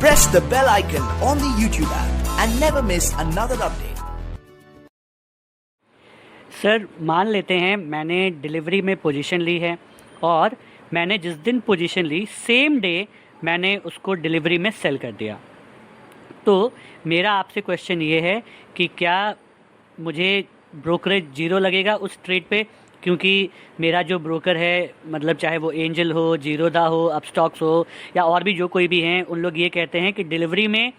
Press the bell icon on the YouTube app and never miss another update. Sir मान लेते हैं मैंने delivery में पोजीशन ली है और मैंने जिस दिन पोजीशन ली सेम डे मैंने उसको डिलीवरी में सेल कर दिया। तो मेरा आपसे क्वेश्चन ये है कि क्या मुझे ब्रोकरेज ज़ीरो लगेगा उस ट्रेड पे, क्योंकि मेरा जो ब्रोकर है मतलब चाहे वो एंजल हो, जीरोदा हो, अपस्टॉक्स हो या और भी जो कोई भी हैं, उन लोग ये कहते हैं कि डिलीवरी में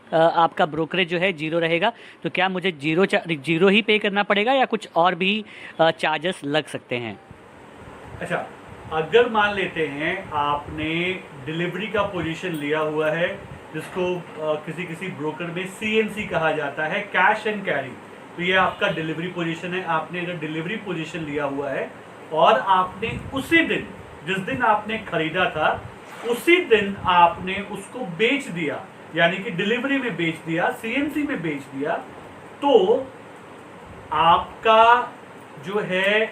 आपका ब्रोकरेज जो है ज़ीरो रहेगा। तो क्या मुझे ज़ीरो ही पे करना पड़ेगा या कुछ और भी चार्जेस लग सकते हैं? अच्छा, अगर मान लेते हैं आपने डिलीवरी का पोजीशन लिया हुआ है जिसको किसी ब्रोकर में CNC कहा जाता है, कैश एंड कैरी, तो ये आपका डिलीवरी पोजीशन है। आपने अगर डिलीवरी पोजीशन लिया हुआ है और आपने उसी दिन जिस दिन आपने खरीदा था उसी दिन आपने उसको बेच दिया, यानी कि डिलीवरी में बेच दिया, CNC में बेच दिया, तो आपका जो है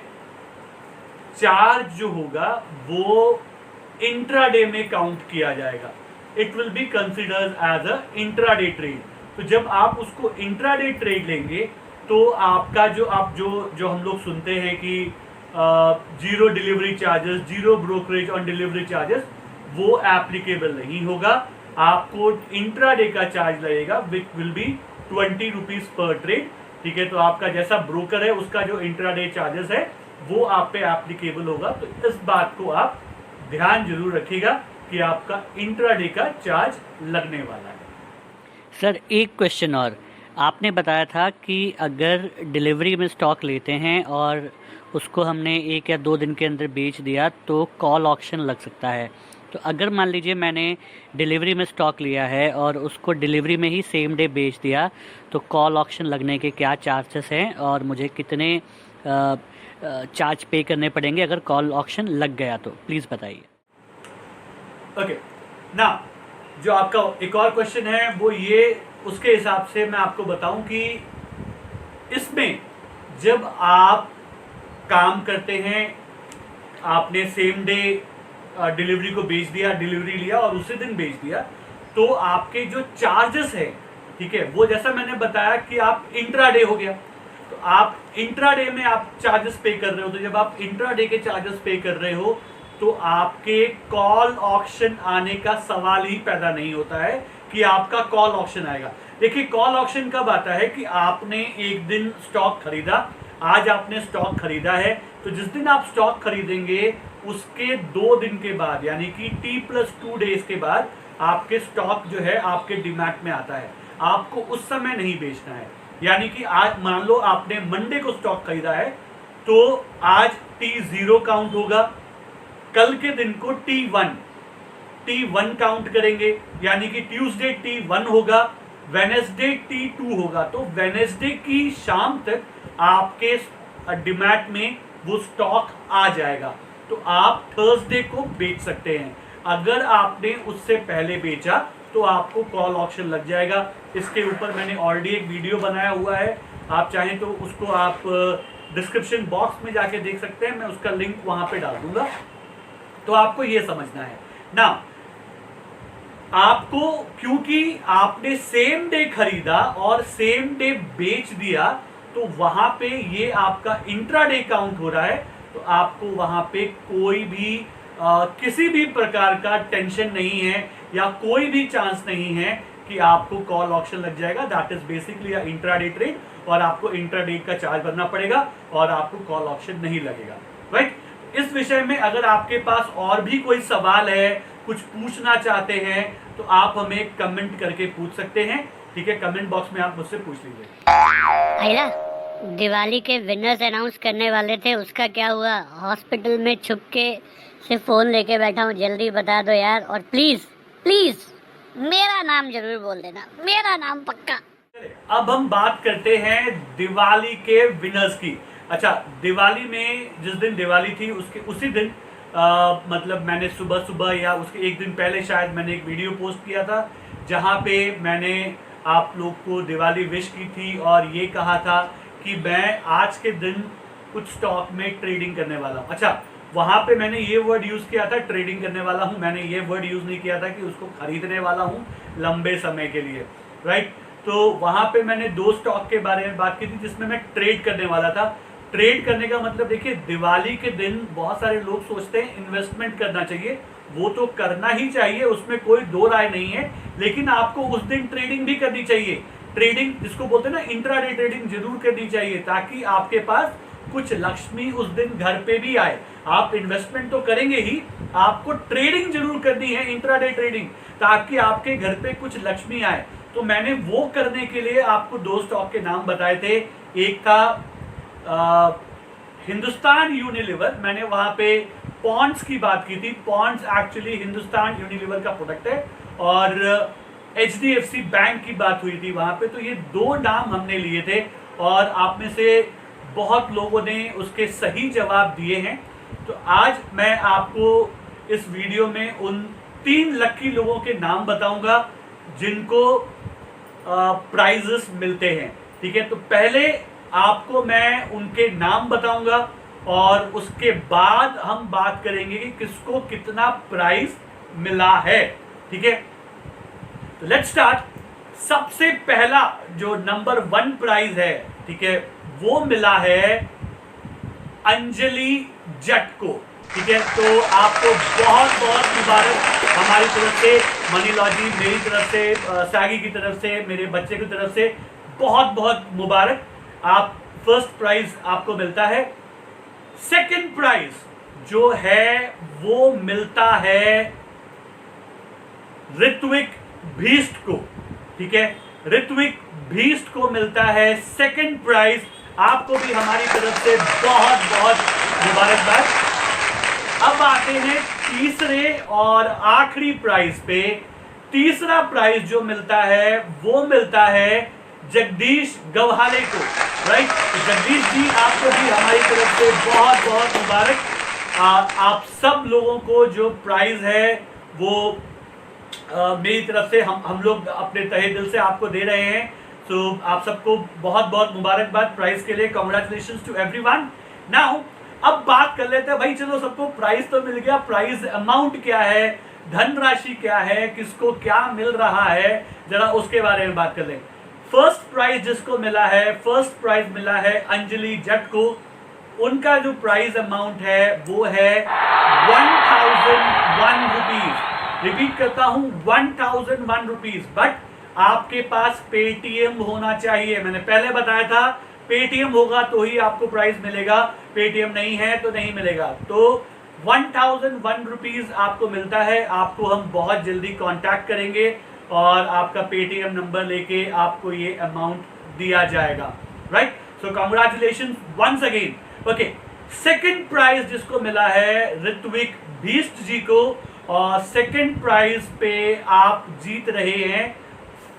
चार्ज जो होगा वो इंट्राडे में काउंट किया जाएगा। It will be considered as a intraday trade. तो जब आप उसको इंट्राडे ट्रेड लेंगे तो आपका जो हम लोग सुनते हैं कि zero delivery charges, zero brokerage on delivery charges, वो एप्लीकेबल नहीं होगा। आपको इंट्राडे का चार्ज लगेगा which will be 20 rupees per trade. ठीक है, तो आपका जैसा ब्रोकर है उसका जो इंट्राडे चार्जेस है वो आप पे एप्लीकेबल होगा। तो इस बात को आप ध्यान जरूर रखिएगा कि आपका इंट्राडे का चार्ज लगने वाला है। सर एक क्वेश्चन और, आपने बताया था कि अगर डिलीवरी में स्टॉक लेते हैं और उसको हमने 1 या 2 दिन के अंदर बेच दिया तो कॉल ऑक्शन लग सकता है। तो अगर मान लीजिए मैंने डिलीवरी में स्टॉक लिया है और उसको डिलीवरी में ही सेम डे बेच दिया तो कॉल ऑक्शन लगने के क्या चार्जेस हैं और मुझे कितने चार्ज पे करने पड़ेंगे अगर कॉल ऑक्शन लग गया तो प्लीज़ बताइए। ओके ना, जो आपका एक और क्वेश्चन है वो ये, उसके हिसाब से मैं आपको बताऊं कि इसमें जब आप काम करते हैं, आपने सेम डे डिलीवरी को बेच दिया, डिलीवरी लिया और उसी दिन बेच दिया, तो आपके जो चार्जेस है, ठीक है, वो जैसा मैंने बताया कि आप इंट्राडे हो गया, तो आप इंट्राडे में आप चार्जेस पे कर रहे हो। तो जब आप इंट्राडे के चार्जेस पे कर रहे हो तो आपके कॉल ऑक्शन आने का सवाल ही पैदा नहीं होता है कि आपका कॉल ऑक्शन आएगा। देखिए, कॉल ऑक्शन कब आता है कि आपने एक दिन स्टॉक खरीदा, आज आपने स्टॉक खरीदा है, तो जिस दिन आप स्टॉक खरीदेंगे उसके 2 दिन के बाद, यानी कि T+2 डेज के बाद आपके स्टॉक जो है आपके डीमैट में आता है। आपको उस समय नहीं बेचना है। यानी कि आज मान लो आपने मंडे को स्टॉक खरीदा है तो आज T0 काउंट होगा, कल के दिन को T1 काउंट करेंगे, यानी कि ट्यूसडे T1 होगा, वेनेसडे T2 होगा। तो वेनेसडे की शाम तक आपके डीमैट में वो स्टॉक आ जाएगा, तो आप थर्सडे को बेच सकते हैं। अगर आपने उससे पहले बेचा तो आपको कॉल ऑक्शन लग जाएगा। इसके ऊपर मैंने ऑलरेडी एक वीडियो बनाया हुआ है, आप चाहें तो उसको आप डिस्क्रिप्शन बॉक्स में जाके देख सकते हैं, मैं उसका लिंक वहां पे डाल दूंगा। तो आपको ये समझना है ना, आपको क्योंकि आपने सेम डे खरीदा और सेम डे बेच दिया तो वहां पे ये आपका इंट्राडे काउंट हो रहा है, तो आपको वहां पे कोई भी किसी भी प्रकार का टेंशन नहीं है या कोई भी चांस नहीं है कि आपको कॉल ऑक्शन लग जाएगा। That is basically intraday trade और आपको इंट्राडे का चार्ज भरना पड़ेगा और आपको कॉल ऑक्शन नहीं लगेगा। राइट, इस विषय में अगर आपके पास और भी कोई सवाल है, कुछ पूछना चाहते हैं, तो आप हमें कमेंट करके पूछ सकते हैं। ठीक है, कमेंट बॉक्स में आप मुझसे पूछ लीजिए। दिवाली के विनर्स अनाउंस करने वाले थे, उसका क्या हुआ? हॉस्पिटल में छुप के से फोन लेके बैठा हूँ, जल्दी बता दो यार, और प्लीज प्लीज मेरा नाम जरूर बोल देना, मेरा नाम पक्का। अब हम बात करते हैं दिवाली के विनर्स की। अच्छा, दिवाली में जिस दिन दिवाली थी उसके उसी दिन मतलब मैंने सुबह या उसके एक दिन पहले शायद मैंने एक वीडियो पोस्ट किया था जहां पे मैंने आप लोग को दिवाली विश की थी और ये कहा था कि मैं आज के दिन कुछ स्टॉक में ट्रेडिंग करने वाला हूं। अच्छा, वहां पे मैंने ये वर्ड यूज किया था ट्रेडिंग करने वाला हूं, मैंने ये वर्ड यूज नहीं किया था कि उसको खरीदने वाला हूं लंबे समय के लिए, राइट। तो वहां पे मैंने 2 स्टॉक के बारे में बात की थी जिसमें मैं ट्रेड करने वाला था। ट्रेड करने का मतलब देखिए, दिवाली के दिन बहुत सारे लोग सोचते हैं इन्वेस्टमेंट करना चाहिए, वो तो करना ही चाहिए, उसमें कोई दो राय नहीं है, लेकिन आपको उस दिन ट्रेडिंग भी करनी चाहिए। ट्रेडिंग जिसको बोलते हैं ना, इंट्राडे ट्रेडिंग जरूर करनी चाहिए, ताकि आपके पास कुछ लक्ष्मी उस दिन घर पे भी आए। आप इन्वेस्टमेंट तो करेंगे ही, आपको ट्रेडिंग जरूर करनी है, इंट्राडे ट्रेडिंग, ताकि आपके घर पे कुछ लक्ष्मी आए। तो मैंने वो करने के लिए आपको 2 स्टॉक के नाम बताए थे। एक था हिंदुस्तान यूनिलीवर, मैंने वहां पे पॉन्ड्स की बात की थी। पॉन्ड्स एक्चुअली हिंदुस्तान यूनिलीवर का प्रोडक्ट है, और HDFC बैंक की बात हुई थी वहां पे। तो ये 2 नाम हमने लिए थे, और आप में से बहुत लोगों ने उसके सही जवाब दिए हैं। तो आज मैं आपको इस वीडियो में उन 3 लकी लोगों के नाम बताऊंगा जिनको प्राइजेस मिलते हैं, ठीक है। तो पहले आपको मैं उनके नाम बताऊंगा, और उसके बाद हम बात करेंगे कि किसको कितना प्राइस मिला है, ठीक है। तो लेट्स स्टार्ट। सबसे पहला जो नंबर 1 प्राइज है, ठीक है, वो मिला है अंजलि जट को, ठीक है। तो आपको बहुत बहुत मुबारक हमारी तरफ से, मनीलॉजी मेरी तरफ से, सागी की तरफ से, मेरे बच्चे की तरफ से बहुत बहुत मुबारक। आप फर्स्ट प्राइज आपको मिलता है। सेकंड प्राइज जो है वो मिलता है ऋत्विक भीष्ट को, ठीक है। ऋत्विक भीष्ट को मिलता है सेकंड प्राइज। आपको भी हमारी तरफ से बहुत बहुत मुबारकबाद। अब आते हैं तीसरे और आखिरी प्राइज पे। तीसरा प्राइज जो मिलता है वो मिलता है जगदीश गव्हाले को, राइट। तो जगदीश जी, आपको भी हमारी तरफ से बहुत बहुत मुबारक। आप सब लोगों को जो प्राइज है वो मेरी तरफ से हम लोग अपने तहे दिल से आपको दे रहे हैं। तो आप सबको बहुत बहुत मुबारकबाद प्राइज के लिए। Congratulations to everyone. नाउ अब बात कर लेते हैं भाई, चलो सबको प्राइज तो मिल गया, प्राइज अमाउंट क्या है, धनराशि क्या है, किसको क्या मिल रहा है, जरा उसके बारे में बात कर लें। फर्स्ट प्राइज जिसको मिला है, फर्स्ट प्राइज मिला है अंजलि जट को। उनका जो प्राइज अमाउंट है वो है 1001 रुपीज। रिपीट करता हूं, 1001 रुपीज। बट आपके पास पेटीएम होना चाहिए। मैंने पहले बताया था पेटीएम होगा तो ही आपको प्राइज मिलेगा, पेटीएम नहीं है तो नहीं मिलेगा। तो 1001 रुपीज आपको मिलता है। आपको हम बहुत जल्दी कांटेक्ट करेंगे और आपका पेटीएम नंबर लेके आपको ये अमाउंट दिया जाएगा, right. So congratulations once again. Okay, second prize जिसको मिला है ऋत्विक भीष्ट जी को, और सेकंड प्राइज पे आप जीत रहे हैं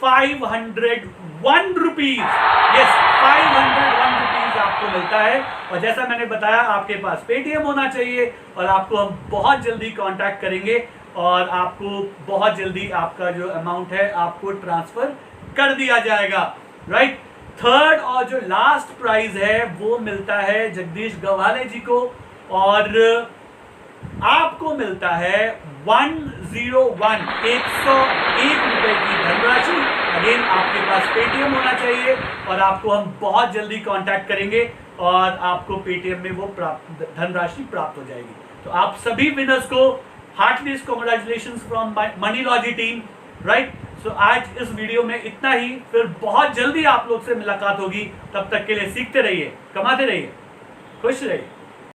501 रुपीज। यस, 501 रुपीज आपको मिलता है। और जैसा मैंने बताया, आपके पास पेटीएम होना चाहिए, और आपको हम बहुत जल्दी कांटेक्ट करेंगे और आपको बहुत जल्दी आपका जो अमाउंट है आपको ट्रांसफर कर दिया जाएगा, राइट। थर्ड और जो लास्ट प्राइज है वो मिलता है जगदीश गव्हाले जी को, और आपको मिलता है 101 रुपए की धनराशि। अगेन आपके पास पेटीएम होना चाहिए, और आपको हम बहुत जल्दी कांटेक्ट करेंगे और आपको पेटीएम में वो धनराशि प्राप्त हो जाएगी। तो आप सभी विनर्स को हार्टलीस्ट कांग्रेचुलेशंस फ्रॉम मनीलॉजी टीम, राइट। सो आज इस वीडियो में इतना ही, फिर बहुत जल्दी आप लोग से मुलाकात होगी। तब तक के लिए सीखते रहिए, कमाते रहिए, खुश रहिए।